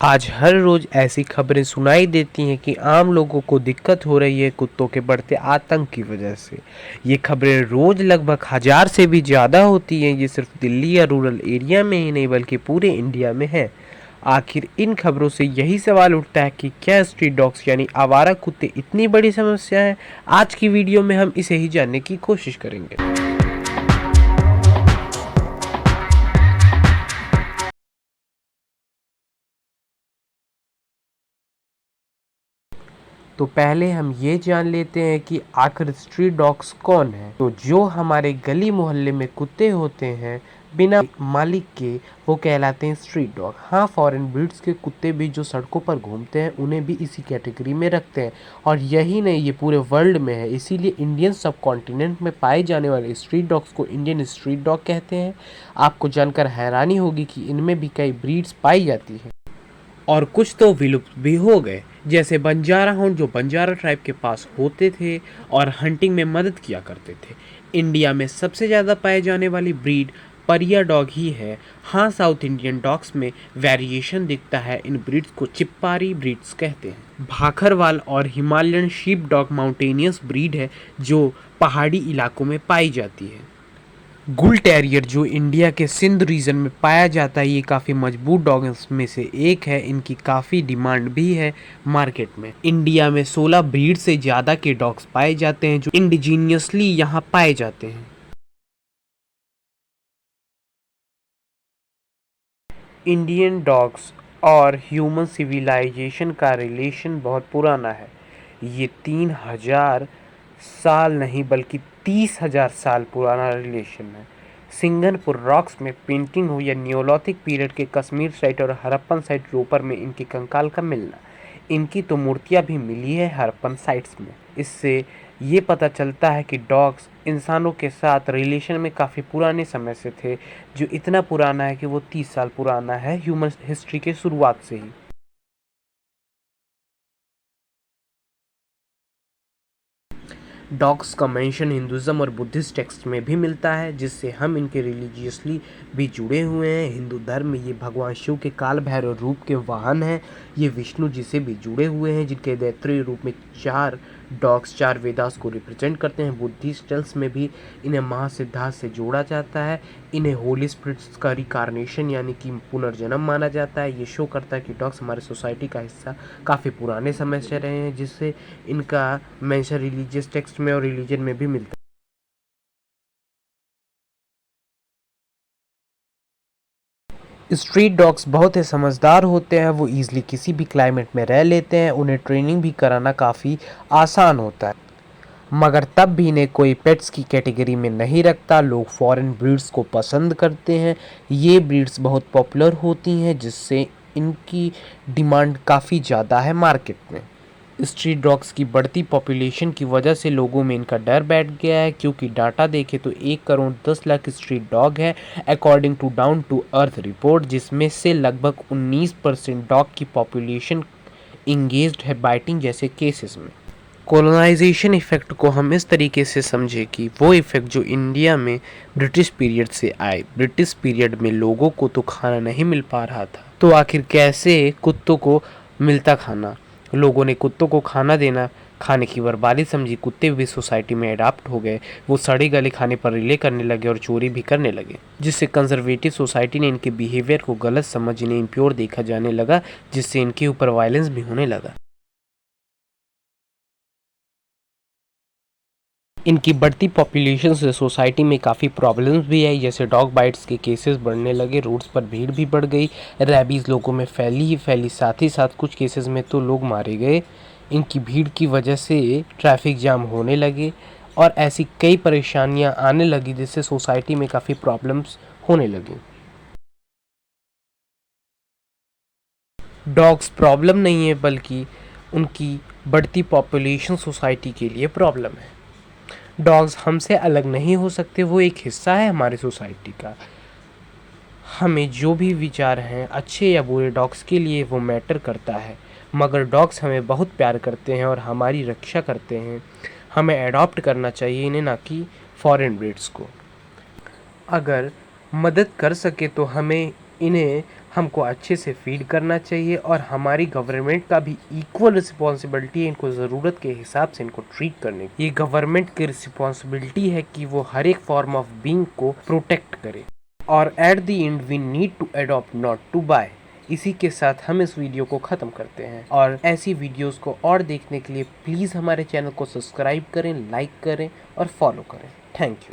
आज हर रोज ऐसी खबरें सुनाई देती हैं कि आम लोगों को दिक्कत हो रही है कुत्तों के बढ़ते आतंक की वजह से। ये खबरें रोज लगभग 1000 से भी ज़्यादा होती हैं। ये सिर्फ दिल्ली या रूरल एरिया में ही नहीं बल्कि पूरे इंडिया में है। आखिर इन खबरों से यही सवाल उठता है कि क्या स्ट्रीट डॉग्स यानी आवारा कुत्ते इतनी बड़ी समस्या है। आज की वीडियो में हम इसे ही जानने की कोशिश करेंगे। तो पहले हम ये जान लेते हैं कि आखिर स्ट्रीट डॉग्स कौन है। तो जो हमारे गली मोहल्ले में कुत्ते होते हैं बिना मालिक के, वो कहलाते हैं स्ट्रीट डॉग। हाँ, फॉरेन ब्रीड्स के कुत्ते भी जो सड़कों पर घूमते हैं उन्हें भी इसी कैटेगरी में रखते हैं। और यही नहीं, ये पूरे वर्ल्ड में है। इसीलिए इंडियन सब कॉन्टिनेंट में पाए जाने वाले स्ट्रीट डॉग्स को इंडियन स्ट्रीट डॉग कहते हैं। आपको जानकर हैरानी होगी कि इनमें भी कई ब्रीड्स पाई जाती हैं और कुछ तो विलुप्त भी हो गए, जैसे बंजारा हाउंड जो बंजारा ट्राइब के पास होते थे और हंटिंग में मदद किया करते थे। इंडिया में सबसे ज़्यादा पाए जाने वाली ब्रीड परिया डॉग ही है। हाँ, साउथ इंडियन डॉग्स में वेरिएशन दिखता है। इन ब्रीड्स को चिप्पारी ब्रीड्स कहते हैं। भाखरवाल और Himalayan sheep dog mountainous breed है जो पहाड़ी इलाकों में पाई जाती है। गुल टेरियर जो इंडिया के सिंध रीजन में पाया जाता है, ये काफ़ी मजबूत डॉग्स में से एक है। इनकी काफ़ी डिमांड भी है मार्केट में। इंडिया में 16 ब्रीड से ज़्यादा के डॉग्स पाए जाते हैं जो इंडिजीनियसली यहाँ पाए जाते हैं। इंडियन डॉग्स और ह्यूमन सिविलाइजेशन का रिलेशन बहुत पुराना है। ये 3000 साल नहीं बल्कि 30,000 साल पुराना रिलेशन है। सिंगनपुर रॉक्स में पेंटिंग हुई या नियोलिथिक पीरियड के कश्मीर साइट और हड़प्पन साइट रोपर में इनके कंकाल का मिलना। इनकी तो मूर्तियां भी मिली है हड़प्पन साइट्स में। इससे ये पता चलता है कि डॉग्स इंसानों के साथ रिलेशन में काफ़ी पुराने समय से थे, जो इतना पुराना है कि वो 30 साल पुराना है ह्यूमन हिस्ट्री के शुरुआत से ही। डॉग्स का मेंशन हिंदुज़म और बुद्धिस्ट टेक्स्ट में भी मिलता है, जिससे हम इनके रिलीजियसली भी जुड़े हुए हैं। हिंदू धर्म में ये भगवान शिव के काल भैरव रूप के वाहन हैं। ये विष्णु जी से भी जुड़े हुए हैं, जिनके दैत्रीय रूप में 4 डॉग्स 4 वेदास को रिप्रेजेंट करते हैं। बुद्धिस्ट टेल्स में भी इन्हें महासिद्धार्थ से जोड़ा जाता है। इन्हें होली स्पिरिट्स का रिकारनेशन यानी कि पुनर्जन्म माना जाता है। ये शो करता है कि डॉग्स हमारे सोसाइटी का हिस्सा काफ़ी पुराने समय से रहे हैं, जिससे इनका मेंशन रिलीजियस टेक्स्ट में और रिलीजन में भी मिलता है। स्ट्रीट डॉग्स बहुत ही समझदार होते हैं। वो ईजिली किसी भी क्लाइमेट में रह लेते हैं। उन्हें ट्रेनिंग भी कराना काफ़ी आसान होता है, मगर तब भी इन्हें कोई पेट्स की कैटेगरी में नहीं रखता। लोग फॉरेन ब्रीड्स को पसंद करते हैं। ये ब्रीड्स बहुत पॉपुलर होती हैं, जिससे इनकी डिमांड काफ़ी ज़्यादा है मार्केट में। स्ट्रीट डॉग्स की बढ़ती पॉपुलेशन की वजह से लोगों में इनका डर बैठ गया है, क्योंकि डाटा देखें तो 1 करोड़ 10 लाख स्ट्रीट डॉग है according to Down to Earth report, जिसमें से लगभग 19% डॉग की पॉपुलेशन इंगेज्ड है बाइटिंग जैसे केसेस में। कॉलोनाइजेशन इफ़ेक्ट को हम इस तरीके से समझे कि वो इफ़ेक्ट जो इंडिया में ब्रिटिश पीरियड से आए। ब्रिटिश पीरियड में लोगों को तो खाना नहीं मिल पा रहा था, तो आखिर कैसे कुत्तों को मिलता खाना। लोगों ने कुत्तों को खाना देना खाने की बर्बादी समझी। कुत्ते भी सोसाइटी में अडाप्ट हो गए। वो सड़े गले खाने पर रिले करने लगे और चोरी भी करने लगे, जिससे कंजर्वेटिव सोसाइटी ने इनके बिहेवियर को गलत समझ इन्हें इम्प्योर देखा जाने लगा, जिससे इनके ऊपर वायलेंस भी होने लगा। इनकी बढ़ती पॉपुलेशन से सोसाइटी में काफ़ी प्रॉब्लम्स भी आई, जैसे डॉग बाइट्स के केसेस बढ़ने लगे, रोड्स पर भीड़ भी बढ़ गई, रैबीज़ लोगों में फैली ही फैली, साथ ही साथ कुछ केसेस में तो लोग मारे गए। इनकी भीड़ की वजह से ट्रैफिक जाम होने लगे और ऐसी कई परेशानियां आने लगी, जिससे सोसाइटी में काफ़ी प्रॉब्लम्स होने लगी। डॉग्स प्रॉब्लम नहीं है, बल्कि उनकी बढ़ती पॉपुलेशन सोसाइटी के लिए प्रॉब्लम है। डॉग्स हमसे अलग नहीं हो सकते, वो एक हिस्सा है हमारी सोसाइटी का। हमें जो भी विचार हैं अच्छे या बुरे डॉग्स के लिए, वो मैटर करता है। मगर डॉग्स हमें बहुत प्यार करते हैं और हमारी रक्षा करते हैं। हमें अडॉप्ट करना चाहिए इन्हें, ना कि फॉरेन ब्रीड्स को। अगर मदद कर सके तो हमें इन्हें हमको अच्छे से फीड करना चाहिए और हमारी गवर्नमेंट का भी इक्वल रिस्पॉन्सिबिलिटी है इनको ज़रूरत के हिसाब से इनको ट्रीट करने की। ये गवर्नमेंट की रिस्पॉन्सिबिलिटी है कि वो हर एक फॉर्म ऑफ बीइंग को प्रोटेक्ट करे। और at the end we need to adopt not to buy. इसी के साथ हम इस वीडियो को ख़त्म करते हैं और ऐसी वीडियोस को और देखने के लिए प्लीज़ हमारे चैनल को सब्सक्राइब करें, लाइक करें और फॉलो करें। Thank you.